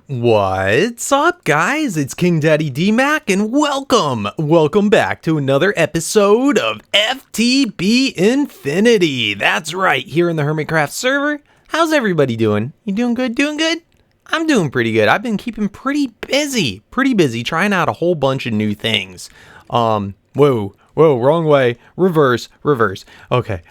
What's up, guys? It's KingDaddyDMAC, and welcome back to another episode of FTB Infinity. That's right, here in the HermitCraft server. How's everybody doing? You doing good? Doing good? I'm doing pretty good. I've been keeping pretty busy, trying out a whole bunch of new things. Whoa, wrong way. Reverse. Okay,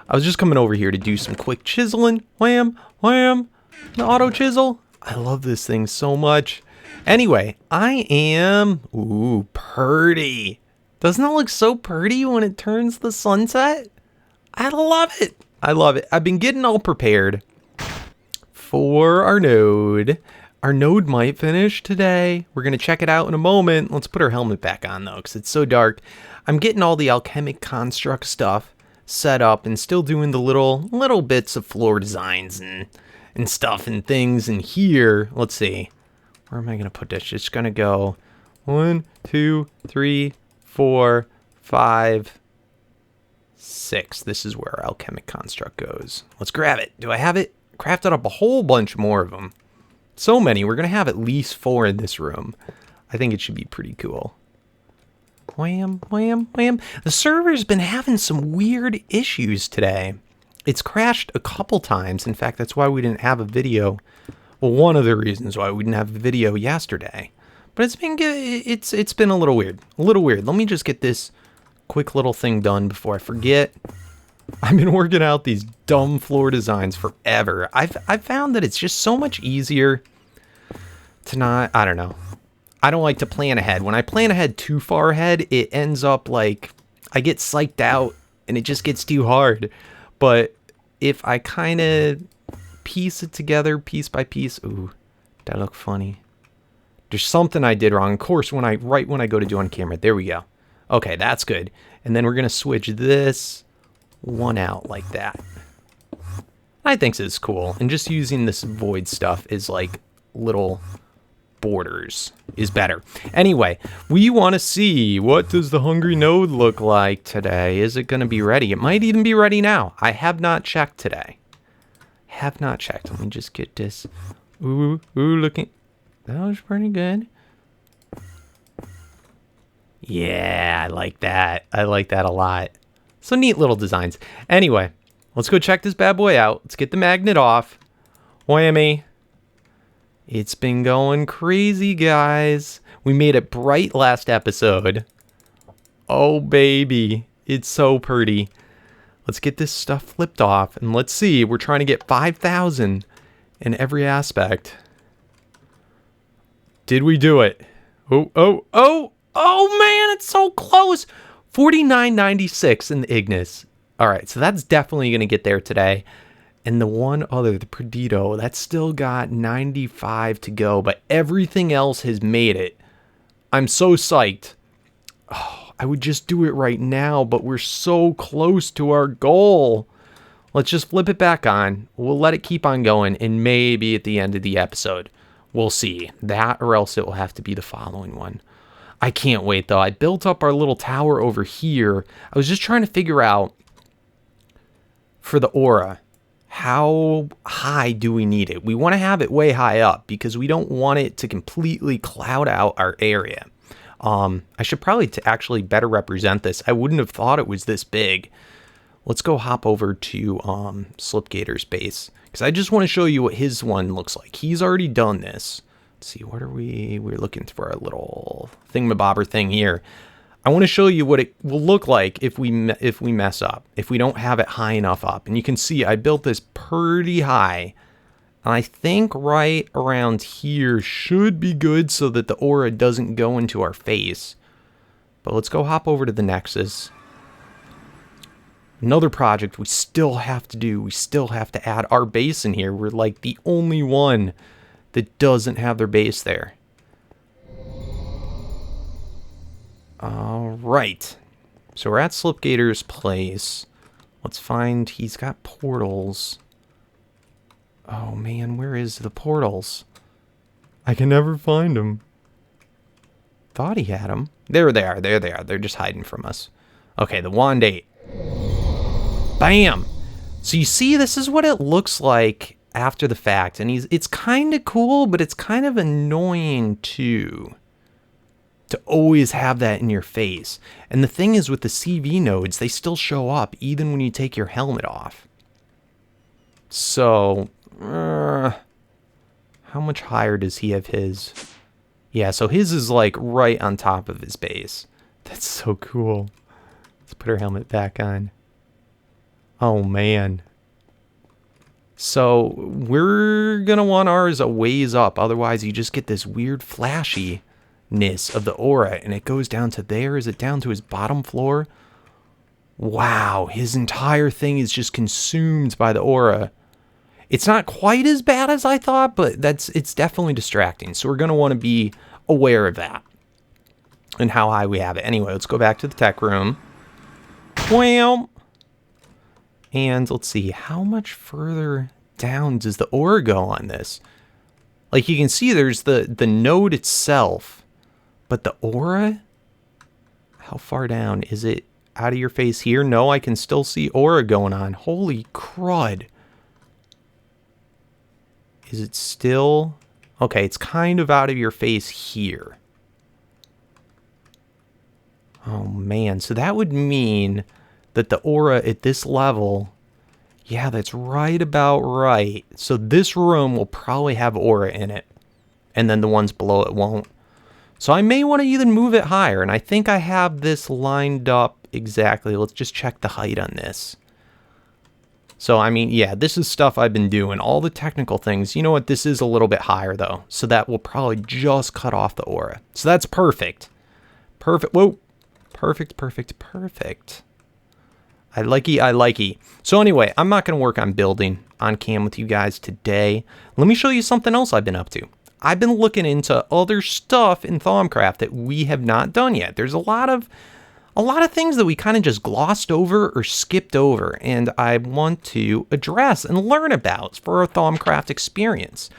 I was just coming over here to do some quick chiseling. Wham, the auto chisel. I love this thing so much. Anyway, I am... Ooh, purty. Doesn't it look so pretty when it turns the sunset? I love it. I've been getting all prepared for our node. Our node might finish today. We're going to check it out in a moment. Let's put our helmet back on, though, because it's so dark. I'm getting all the alchemic construct stuff set up and still doing the little bits of floor designs and stuff and things in here. Let's see. Where am I going to put this? Just going to go 1, 2, 3, 4, 5, 6. This is where our alchemic construct goes. Let's grab it. Do I have it? Crafted up a whole bunch more of them. So many. We're going to have at least 4 in this room. I think it should be pretty cool. Wham. The server's been having some weird issues today. It's crashed a couple times. In fact, that's why we didn't have a video. Well, one of the reasons why we didn't have a video yesterday. But it's been a little weird. Let me just get this quick little thing done before I forget. I've been working out these dumb floor designs forever. I've found that it's just so much easier to not, I don't know. I don't like to plan ahead. When I plan ahead too far ahead, it ends up like I get psyched out and it just gets too hard. But if I kind of piece it together piece by piece, ooh, that look funny. There's something I did wrong. Of course, right when I go to do on camera, there we go. Okay, that's good. And then we're gonna switch this one out like that. I think this is cool. And just using this void stuff is like little borders is better. Anyway, we want to see, what does the hungry node look like today? Is it going to be ready? It might even be ready now. I have not checked today. Let me just get this. Ooh, looking. That was pretty good. Yeah, I like that. I like that a lot. So neat little designs. Anyway, let's go check this bad boy out. Let's get the magnet off. Whammy. It's been going crazy, guys. We made it bright last episode. Oh, baby. It's so pretty. Let's get this stuff flipped off. And let's see. We're trying to get 5,000 in every aspect. Did we do it? Oh, man. It's so close. 49.96 in the Ignis. All right. So that's definitely going to get there today. And the one other, the Perdido, that's still got 95 to go, but everything else has made it. I'm so psyched. Oh, I would just do it right now, but we're so close to our goal. Let's just flip it back on. We'll let it keep on going, and maybe at the end of the episode, we'll see. That, or else it will have to be the following one. I can't wait, though. I built up our little tower over here. I was just trying to figure out, for the aura, how high do we need it? We want to have it way high up because we don't want it to completely cloud out our area. I should probably actually better represent this. I wouldn't have thought it was this big. Let's go hop over to Slipgator's base because I just want to show you what his one looks like. He's already done this. Let's see, what are we? We're looking for a little thingamabobber thing here. I want to show you what it will look like if we mess up, if we don't have it high enough up. And you can see I built this pretty high. And I think right around here should be good so that the aura doesn't go into our face. But let's go hop over to the Nexus. Another project we still have to do. We still have to add our base in here. We're like the only one that doesn't have their base there. All right, so we're at Slipgator's place. Let's find, he's got portals. Oh man, where is the portals? I can never find them. Thought he had them. There they are. They're just hiding from us. Okay, the Wand 8. Bam! So you see, this is what it looks like after the fact, and it's kind of cool, but it's kind of annoying too, to always have that in your face. And the thing is, with the CV nodes, they still show up even when you take your helmet off. So, how much higher does he have his? Yeah, so his is like right on top of his base. That's so cool. Let's put our helmet back on. Oh, man. So we're going to want ours a ways up. Otherwise, you just get this weird flashiness of the aura. And it goes down to there. Is it down to his bottom floor? Wow, his entire thing is just consumed by the aura. It's not quite as bad as I thought, but it's definitely distracting. So we're going to want to be aware of that and how high we have it. Anyway, let's go back to the tech room. Wham! And let's see, how much further down does the aura go on this? Like, you can see there's the node itself, but the aura? How far down? Is it out of your face here? No, I can still see aura going on. Holy crud. Is it still? Okay, it's kind of out of your face here. Oh, man. So that would mean that the aura at this level, yeah, that's right about right. So this room will probably have aura in it, and then the ones below it won't. So I may want to even move it higher, and I think I have this lined up exactly. Let's just check the height on this. So, I mean, yeah, this is stuff I've been doing, all the technical things. You know what? This is a little bit higher, though, so that will probably just cut off the aura. So that's perfect. Perfect. Whoa. Perfect, perfect, perfect. I likey. So anyway, I'm not going to work on building on cam with you guys today. Let me show you something else I've been up to. I've been looking into other stuff in Thaumcraft that we have not done yet. There's a lot of things that we kind of just glossed over or skipped over, and I want to address and learn about for our Thaumcraft experience.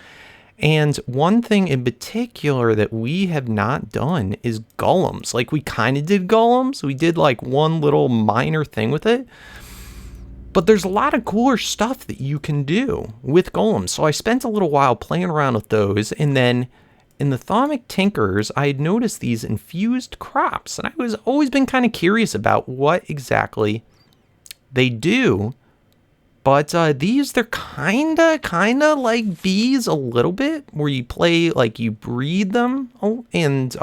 And one thing in particular that we have not done is golems. Like, we kind of did golems. We did like one little minor thing with it. But there's a lot of cooler stuff that you can do with golems. So I spent a little while playing around with those. And then in the Thaumic Tinkers, I had noticed these infused crops. And I was always been kind of curious about what exactly they do. But these, they're kind of like bees a little bit, where you play, like, you breed them. Oh, and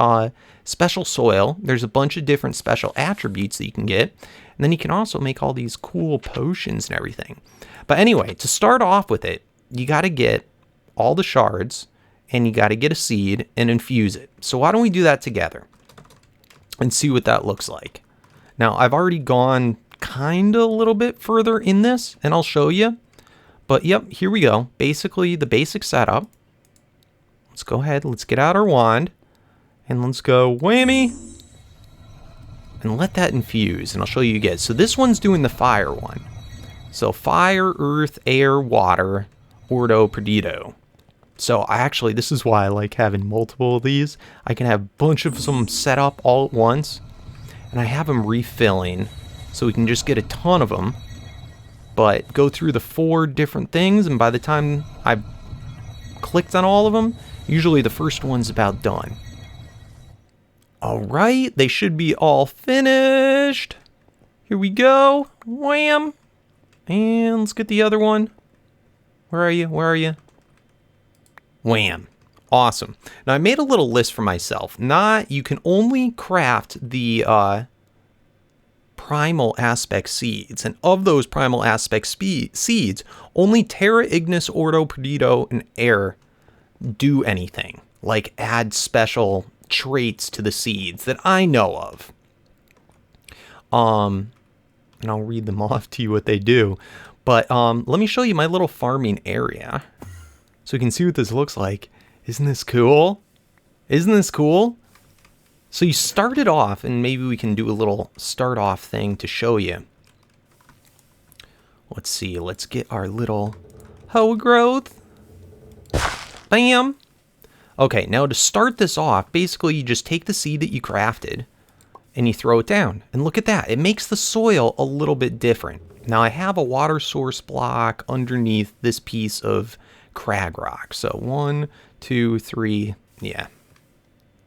special soil. There's a bunch of different special attributes that you can get. And then you can also make all these cool potions and everything. But anyway, to start off with it, you got to get all the shards, and you got to get a seed and infuse it. So why don't we do that together and see what that looks like? Now, I've already gone kind of a little bit further in this, and I'll show you. But yep, here we go. Basically, the basic setup. Let's go ahead, let's get out our wand, and let's go whammy, and let that infuse, and I'll show you again. So this one's doing the fire one. So fire, earth, air, water, ordo, perdido. So this is why I like having multiple of these. I can have a bunch of them set up all at once, and I have them refilling. So we can just get a ton of them, but go through the 4 different things, and by the time I've clicked on all of them, usually the first one's about done. Alright, they should be all finished. Here we go. Wham! And let's get the other one. Where are you? Where are you? Wham! Awesome. Now I made a little list for myself. You can only craft the primal aspect seeds, and of those primal aspect seeds, only Terra, Ignis, Ordo, Perdido, and Air do anything, like add special traits to the seeds that I know of. And I'll read them off to you what they do. But let me show you my little farming area, so you can see what this looks like. Isn't this cool? Isn't this cool? So you start it off, and maybe we can do a little start off thing to show you. Let's see, let's get our little hoe growth. Bam! Okay, now to start this off, basically you just take the seed that you crafted, and you throw it down. And look at that, it makes the soil a little bit different. Now I have a water source block underneath this piece of crag rock. So 1, 2, 3, yeah.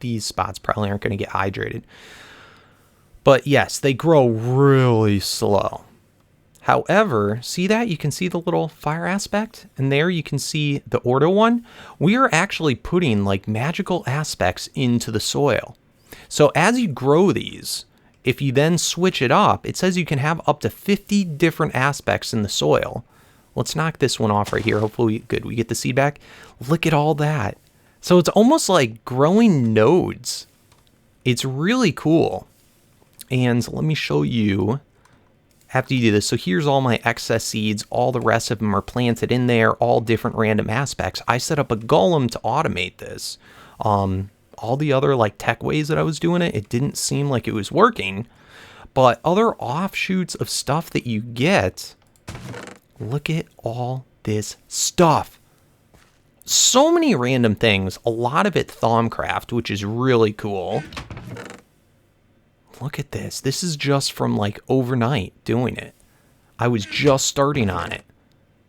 These spots probably aren't going to get hydrated. But yes, they grow really slow. However, see that? You can see the little fire aspect? And there you can see the ordo one. We are actually putting like magical aspects into the soil. So as you grow these, if you then switch it up, it says you can have up to 50 different aspects in the soil. Let's knock this one off right here. Hopefully, good, we get the seed back. Look at all that. So it's almost like growing nodes. It's really cool. And let me show you after you do this. So here's all my excess seeds. All the rest of them are planted in there, all different random aspects. I set up a golem to automate this. All the other like tech ways that I was doing it, it didn't seem like it was working. But other offshoots of stuff that you get, look at all this stuff. So many random things, a lot of it Thaumcraft, which is really cool. Look at this. This is just from like overnight doing it. I was just starting on it.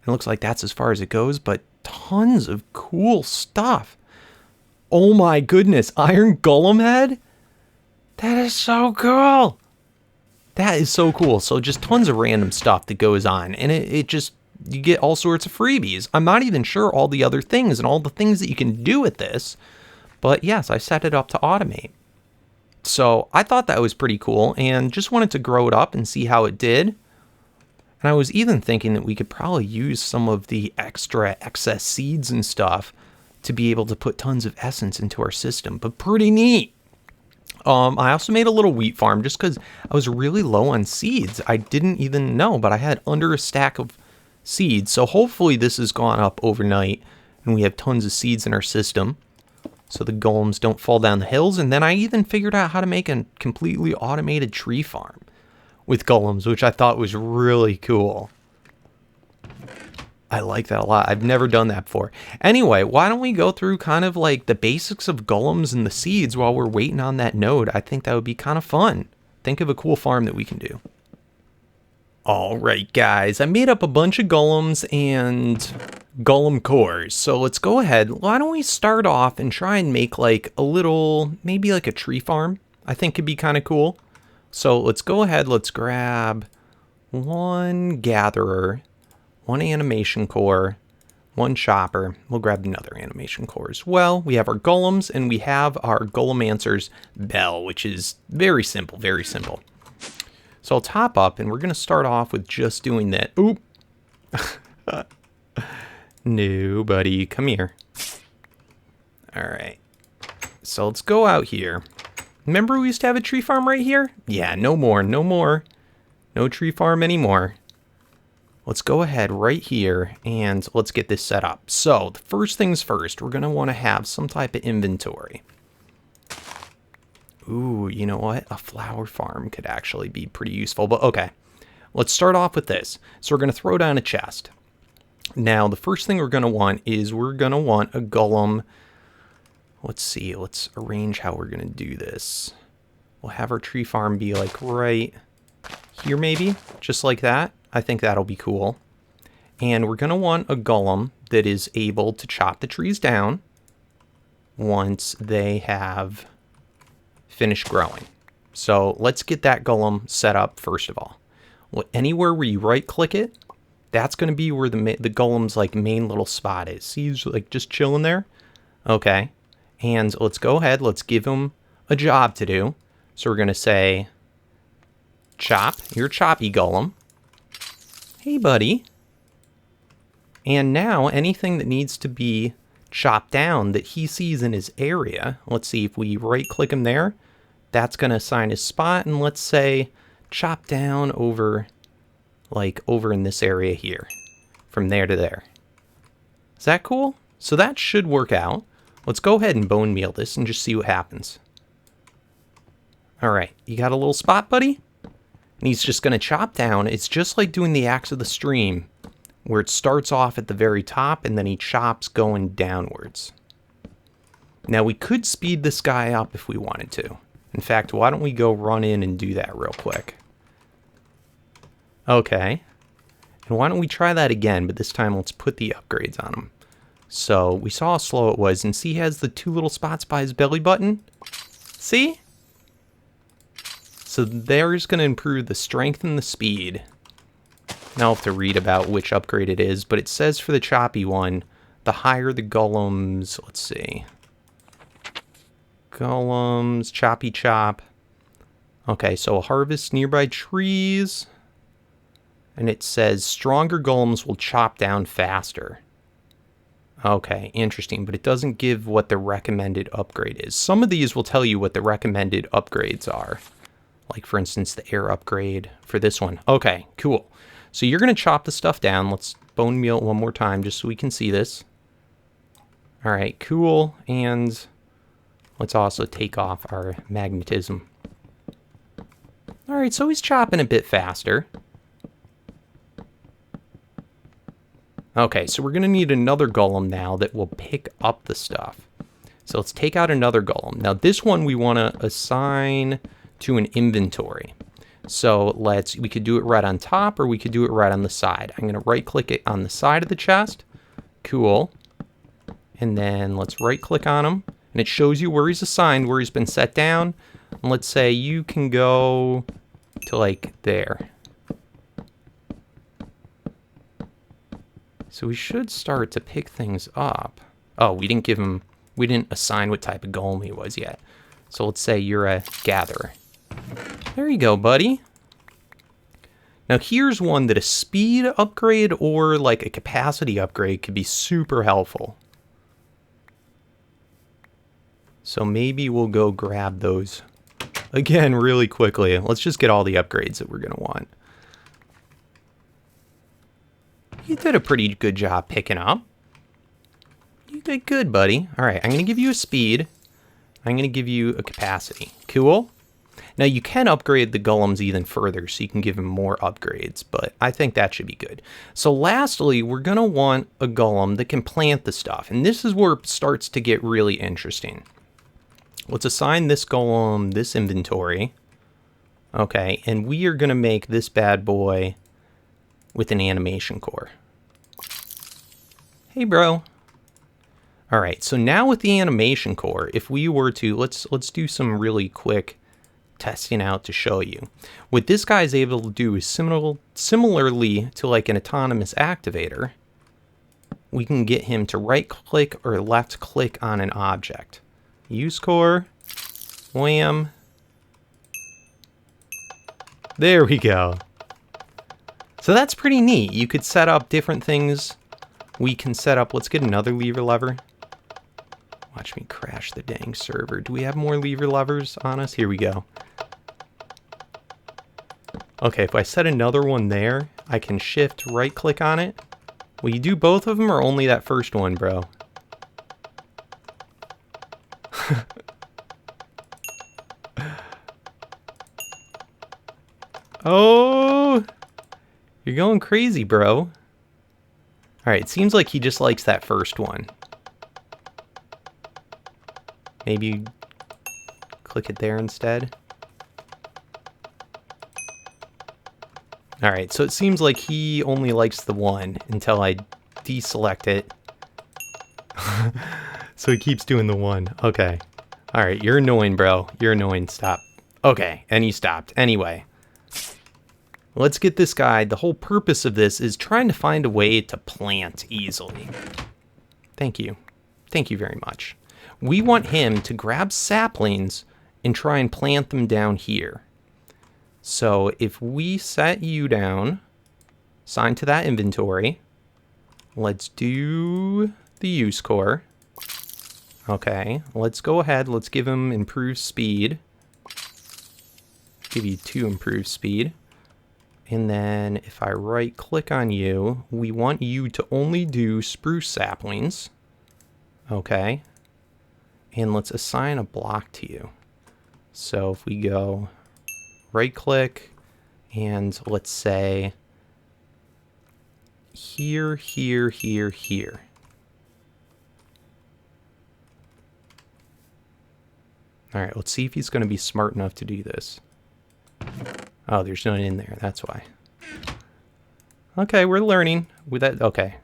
It looks like that's as far as it goes, but tons of cool stuff. Oh my goodness, Iron Golem head? That is so cool. That is so cool. So just tons of random stuff that goes on. And it just, you get all sorts of freebies. I'm not even sure all the other things and all the things that you can do with this. But yes, I set it up to automate. So I thought that was pretty cool and just wanted to grow it up and see how it did. And I was even thinking that we could probably use some of the extra excess seeds and stuff to be able to put tons of essence into our system, but pretty neat. I also made a little wheat farm just because I was really low on seeds. I didn't even know, but I had under a stack of seeds. So hopefully this has gone up overnight and we have tons of seeds in our system so the golems don't fall down the hills. And then I even figured out how to make a completely automated tree farm with golems, which I thought was really cool. I like that a lot. I've never done that before. Anyway, why don't we go through kind of like the basics of golems and the seeds while we're waiting on that node? I think that would be kind of fun. Think of a cool farm that we can do. All right, guys, I made up a bunch of golems and golem cores. So let's go ahead. Why don't we start off and try and make like a little, maybe like a tree farm? I think could be kind of cool. So let's go ahead. Let's grab one gatherer, one animation core, one chopper. We'll grab another animation core as well. We have our golems and we have our Golemancers bell, which is very simple, very simple. So I'll top up and we're going to start off with just doing that. Oop. No, buddy, come here. All right. So let's go out here. Remember we used to have a tree farm right here? Yeah, no more, no more. No tree farm anymore. Let's go ahead right here and let's get this set up. So the first things first, we're going to want to have some type of inventory. Ooh, you know what? A flower farm could actually be pretty useful, but okay. Let's start off with this. So we're going to throw down a chest. Now, the first thing we're going to want is we're going to want a golem. Let's see. Let's arrange how we're going to do this. We'll have our tree farm be like right here maybe, just like that. I think that'll be cool. And we're going to want a golem that is able to chop the trees down once they have finished growing. So let's get that golem set up first of all. Well, anywhere where you right click it, that's going to be where the golem's like main little spot is. See, he's like just chilling there. Okay. And let's go ahead. Let's give him a job to do. So we're going to say, chop, you're choppy golem. Hey, buddy. And now anything that needs to be chopped down that he sees in his area, let's see if we right click him there, that's going to assign his spot. And let's say chop down over, like over in this area here, from there to there. Is that cool? So that should work out. Let's go ahead and bone meal this and just see what happens. All right, you got a little spot, buddy? And he's just going to chop down. It's just like doing the axe of the stream, where it starts off at the very top and then he chops going downwards. Now we could speed this guy up if we wanted to. In fact, why don't we go run in and do that real quick? Okay, And why don't we try that again, but this time let's put the upgrades on him. So we saw how slow it was, and see he has the 2 little spots by his belly button? See? So there's going to improve the strength and the speed. Now I'll have to read about which upgrade it is, but it says for the choppy one, the higher the golems, let's see. Golems, choppy chop. Okay, so harvest nearby trees. And it says stronger golems will chop down faster. Okay, interesting, but it doesn't give what the recommended upgrade is. Some of these will tell you what the recommended upgrades are. Like, for instance, the air upgrade for this one. Okay, cool. So you're going to chop the stuff down. Let's bone meal it one more time just so we can see this. All right, cool. And let's also take off our magnetism. All right, so he's chopping a bit faster. Okay, so we're going to need another golem now that will pick up the stuff. So let's take out another golem. Now this one we want to assign to an inventory. So we could do it right on top or we could do it right on the side. I'm going to right click it on the side of the chest. Cool. And then let's right click on him. And it shows you where he's assigned, where he's been set down. And let's say you can go to like there. So we should start to pick things up. Oh, we didn't assign what type of golem he was yet. So let's say you're a gatherer. There you go, buddy. Now here's one that a speed upgrade or like a capacity upgrade could be super helpful. So maybe we'll go grab those again really quickly. Let's just get all the upgrades that we're gonna want. You did a pretty good job picking up. You did good, buddy. All right, I'm going to give you a speed. I'm going to give you a capacity. Cool. Now, you can upgrade the golems even further, so you can give him more upgrades, but I think that should be good. So lastly, we're going to want a golem that can plant the stuff, and this is where it starts to get really interesting. Let's assign this golem this inventory. Okay, and we are going to make this bad boy with an animation core. Hey, bro. All right, so now with the animation core, if we were to, let's do some really quick testing out to show you. What this guy is able to do is similarly to like an autonomous activator, we can get him to right click or left click on an object. Use core, wham. There we go. So that's pretty neat. You could set up different things. We can set up, let's get another lever. Watch me crash the dang server. Do we have more lever levers on us? Here we go. Okay, if I set another one there, I can shift right click on it. Will you do both of them or only that first one, bro? Oh! You're going crazy, bro. All right, it seems like he just likes that first one. Maybe click it there instead. All right, so it seems like he only likes the one until I deselect it. So he keeps doing the one. Okay. All right, you're annoying, bro. You're annoying. Stop. Okay, and he stopped. Anyway. Let's get this guy. The whole purpose of this is trying to find a way to plant easily. Thank you. Thank you very much. We want him to grab saplings and try and plant them down here. So if we set you down, assign to that inventory, let's do the use core. Okay, let's go ahead. Let's give him improved speed. Give you 2 improved speed. And then if I right click on you, we want you to only do spruce saplings. Okay. And let's assign a block to you. So if we go right click and let's say here, here, here, here. All right, let's see if he's going to be smart enough to do this. Oh, there's none in there. That's why. Okay, we're learning with that. Okay.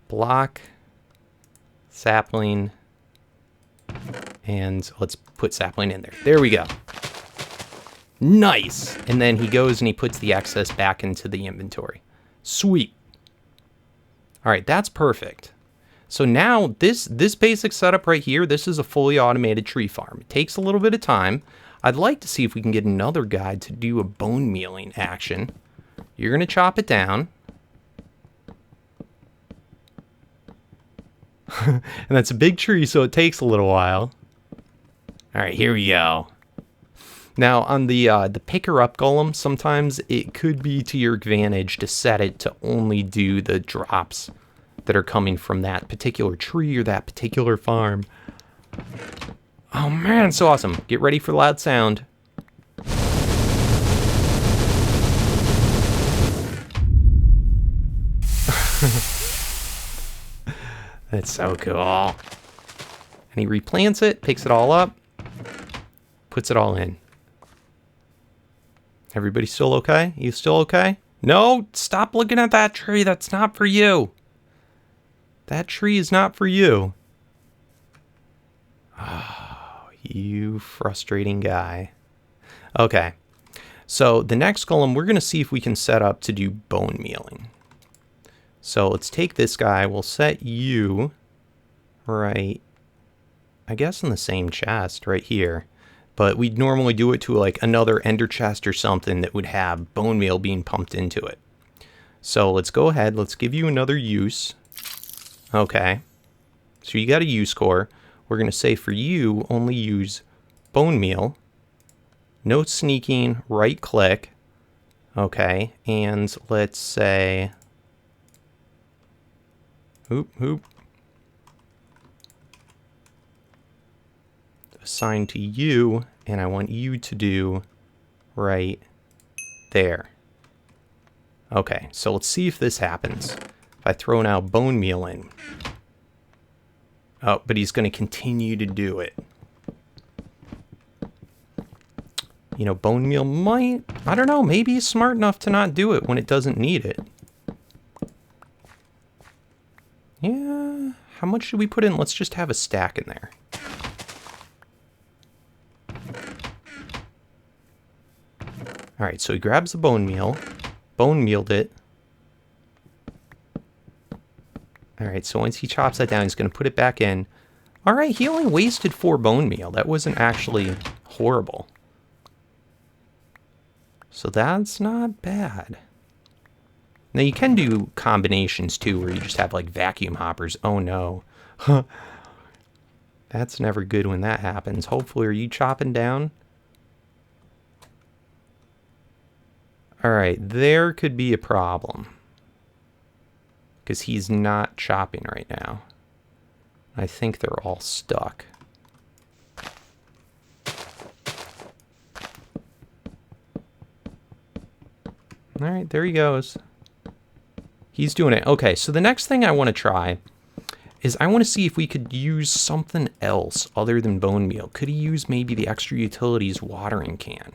Block, sapling, and let's put sapling in there. There we go. Nice. And then he goes and he puts the excess back into the inventory. Sweet. All right, that's perfect. So now this basic setup right here, this is a fully automated tree farm. It takes a little bit of time. I'd like to see if we can get another guy to do a bone mealing action. You're going to chop it down. And that's a big tree, so it takes a little while. All right, here we go. Now, on the picker-up golem, sometimes it could be to your advantage to set it to only do the drops that are coming from that particular tree or that particular farm. Oh man, so awesome. Get ready for the loud sound. That's so cool. And he replants it, picks it all up, puts it all in. Everybody still okay? You still okay? No, stop looking at that tree. That's not for you. That tree is not for you. Oh, you frustrating guy. Okay. So the next golem, we're going to see if we can set up to do bone mealing. So let's take this guy. We'll set you right, I guess, in the same chest right here. But we'd normally do it to like another ender chest or something that would have bone meal being pumped into it. So let's go ahead. Let's give you another use. Okay. So you got a use core. We're going to say for you, only use bone meal. No sneaking, right click. Okay. And let's say... Hoop. Assign to you, and I want you to do right there. Okay, so let's see if this happens. If I throw now bone meal in. Oh, but he's going to continue to do it. You know, bone meal might, I don't know, maybe he's smart enough to not do it when it doesn't need it. Yeah, how much should we put in? Let's just have a stack in there. All right, so he grabs the bone mealed it. All right, so once he chops that down, he's going to put it back in. All right, he only wasted 4 bone meal. That wasn't actually horrible. So that's not bad. Now, you can do combinations, too, where you just have, like, vacuum hoppers. Oh, no. That's never good when that happens. Hopefully, are you chopping down? All right, there could be a problem. Because he's not chopping right now. I think they're all stuck. All right, there he goes. He's doing it. Okay, so the next thing I want to try is I want to see if we could use something else other than bone meal. Could he use maybe the extra utilities watering can?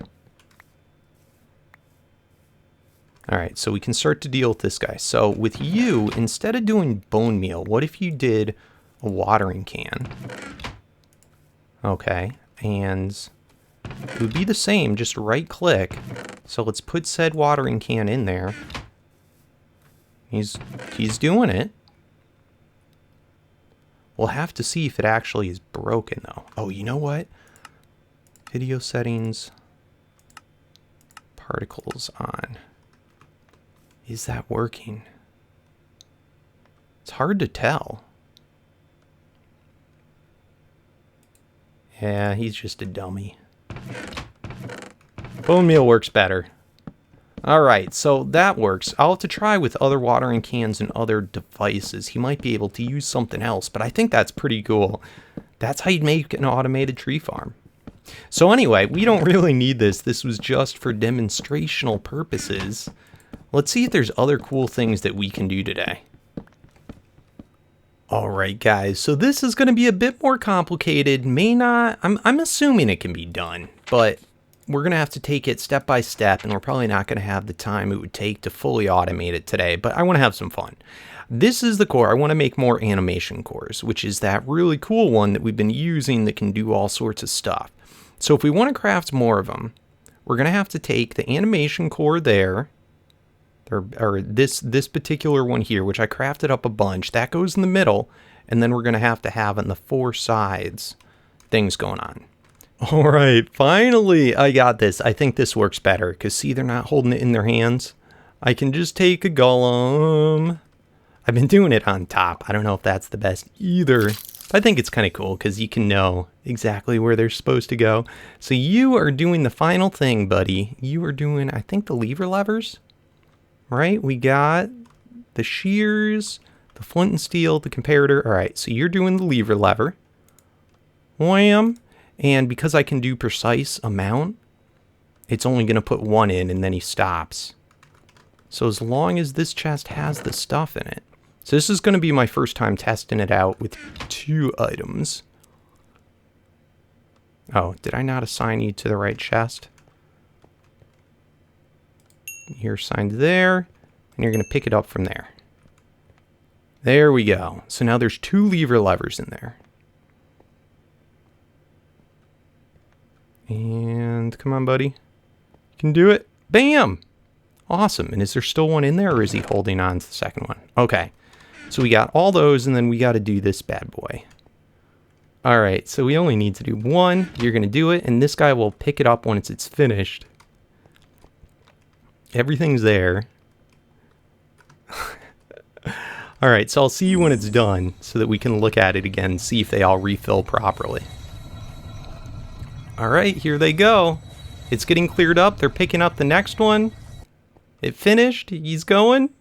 All right, so we can start to deal with this guy. So with you, instead of doing bone meal, what if you did a watering can? Okay, and it would be the same, just right click. So let's put said watering can in there. He's doing it. We'll have to see if it actually is broken, though. Oh, you know what? Video settings. Particles on. Is that working? It's hard to tell. Yeah, he's just a dummy. Bone meal works better. Alright, so that works. I'll have to try with other watering cans and other devices. He might be able to use something else, but I think that's pretty cool. That's how you'd make an automated tree farm. So anyway, we don't really need this. This was just for demonstrational purposes. Let's see if there's other cool things that we can do today. Alright guys, so this is going to be a bit more complicated. May not, I'm assuming it can be done, but we're going to have to take it step by step, and we're probably not going to have the time it would take to fully automate it today, but I want to have some fun. This is the core. I want to make more animation cores, which is that really cool one that we've been using that can do all sorts of stuff. So if we want to craft more of them, we're going to have to take the animation core there, or this particular one here, which I crafted up a bunch. That goes in the middle, and then we're going to have on the 4 sides things going on. All right, finally, I got this. I think this works better because, see, they're not holding it in their hands. I can just take a golem. I've been doing it on top. I don't know if that's the best either. I think it's kind of cool because you can know exactly where they're supposed to go. So you are doing the final thing, buddy. You are doing, I think, the lever levers, right? We got the shears, the flint and steel, the comparator. All right, so you're doing the lever lever. Wham. And because I can do precise amount, it's only going to put 1 in and then he stops. So as long as this chest has the stuff in it. So this is going to be my first time testing it out with 2 items. Oh, did I not assign you to the right chest? You're assigned there, and you're going to pick it up from there. There we go. So now there's 2 lever levers in there. And come on, buddy. You can do it. Bam! Awesome. And is there still one in there, or is he holding on to the second one? Okay. So we got all those, and then we got to do this bad boy. All right, so we only need to do 1. You're going to do it, and this guy will pick it up once it's finished. Everything's there. All right, so I'll see you when it's done so that we can look at it again and see if they all refill properly. All right, here they go. It's getting cleared up. They're picking up the next one. It finished. He's going.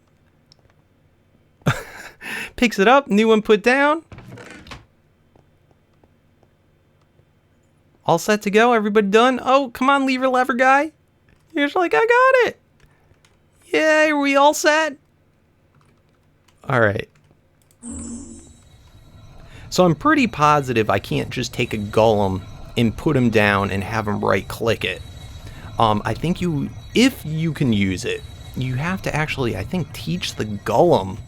Picks it up. New one put down. All set to go. Everybody done. Oh, come on, lever lever guy. You're just like, I got it. Yeah, are we all set? All right. So I'm pretty positive I can't just take a golem and put him down and have him right click it. I think if you can use it, you have to actually, I think, teach the golem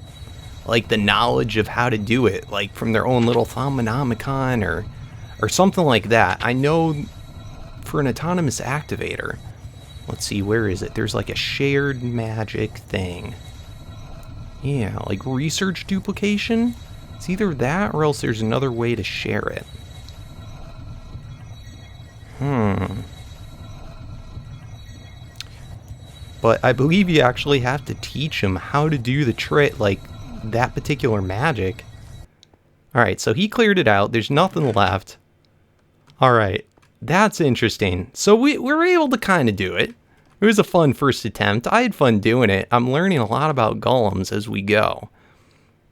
like the knowledge of how to do it, like from their own little Thaumcraft or something like that. I know for an autonomous activator, let's see, where is it? There's like a shared magic thing. Yeah, like research duplication. It's either that or else there's another way to share it. But I believe you actually have to teach him how to do the trick, like that particular magic. Alright, so he cleared it out. There's nothing left. Alright, that's interesting. So we were able to kind of do it. It was a fun first attempt. I had fun doing it. I'm learning a lot about golems as we go.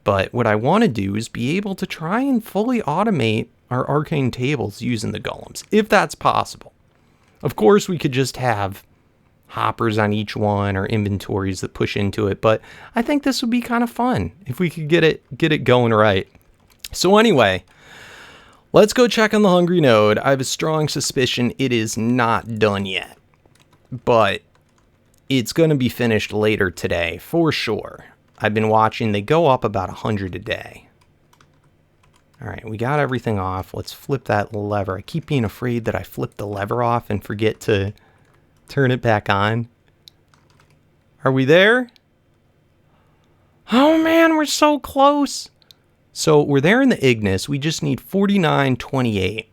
But what I want to do is be able to try and fully automate our arcane tables using the golems, if that's possible. Of course, we could just have hoppers on each one or inventories that push into it, but I think this would be kind of fun if we could get it going right. So anyway, let's go check on the hungry node. I have a strong suspicion it is not done yet, but it's going to be finished later today for sure. I've been watching, they go up about 100 a day. All right, we got everything off. Let's flip that lever. I keep being afraid that I flip the lever off and forget to turn it back on. Are we there? Oh man, we're so close. So we're there in the Ignis. We just need 4928.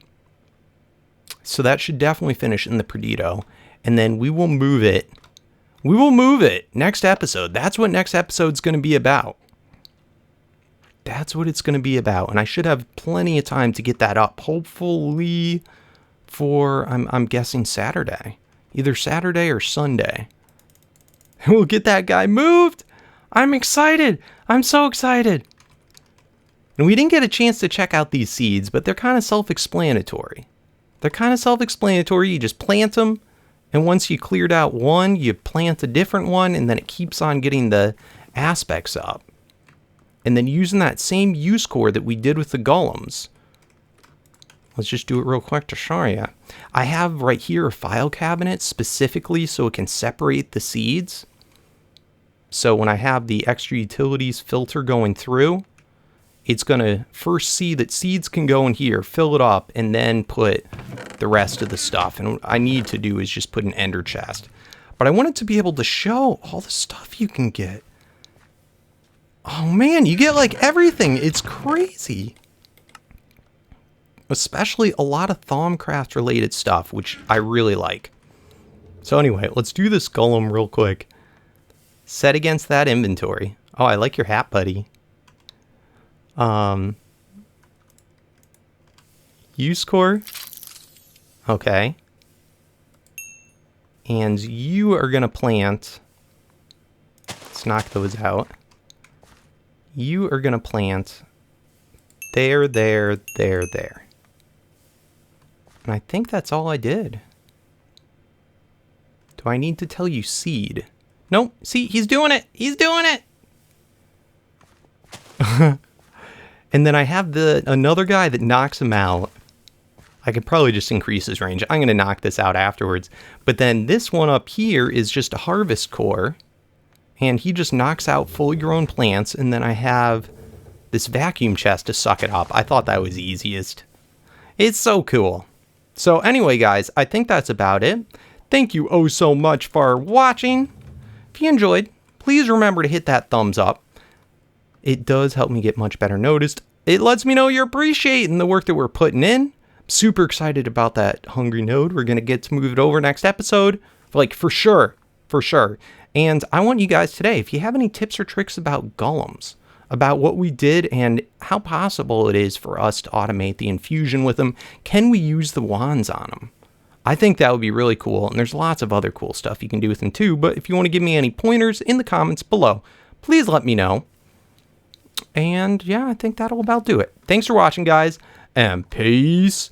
So that should definitely finish in the Perdido. And then we will move it. We will move it next episode. That's what next episode's going to be about. That's what it's going to be about. And I should have plenty of time to get that up. Hopefully for, I'm guessing Saturday. Either Saturday or Sunday. We'll get that guy moved. I'm excited. I'm so excited. And we didn't get a chance to check out these seeds, but they're kind of self-explanatory. You just plant them. And once you cleared out one, you plant a different one, and then it keeps on getting the aspects up. And then using that same use core that we did with the golems. let's just do it real quick to show you. I have right here a file cabinet specifically so it can separate the seeds. So when I have the extra utilities filter going through, it's going to first see that seeds can go in here, fill it up, and then put the rest of the stuff. And what I need to do is just put an ender chest. But I wanted to be able to show all the stuff you can get. Oh man, you get like everything. It's crazy. Especially a lot of Thaumcraft related stuff, which I really like. So anyway, let's do this golem real quick. Set against that inventory. Oh, I like your hat, buddy. Use core. Okay. And you are going to plant. Let's knock those out. You are going to plant there, there, there, there. And I think that's all I did. Do I need to tell you seed? Nope. See, he's doing it. He's doing it. And then I have another guy that knocks him out. I could probably just increase his range. I'm going to knock this out afterwards. But then this one up here is just a harvest core. And he just knocks out fully grown plants. And then I have this vacuum chest to suck it up. I thought that was easiest. It's so cool. So anyway, guys, I think that's about it. Thank you oh so much for watching. If you enjoyed, please remember to hit that thumbs up. It does help me get much better noticed. It lets me know you're appreciating the work that we're putting in. I'm super excited about that hungry node. We're going to get to move it over next episode. Like, for sure. For sure. And I want you guys today, if you have any tips or tricks about golems, about what we did and how possible it is for us to automate the infusion with them, can we use the wands on them? I think that would be really cool. And there's lots of other cool stuff you can do with them too. But if you want to give me any pointers in the comments below, please let me know. And yeah, I think that'll about do it. Thanks for watching, guys, and peace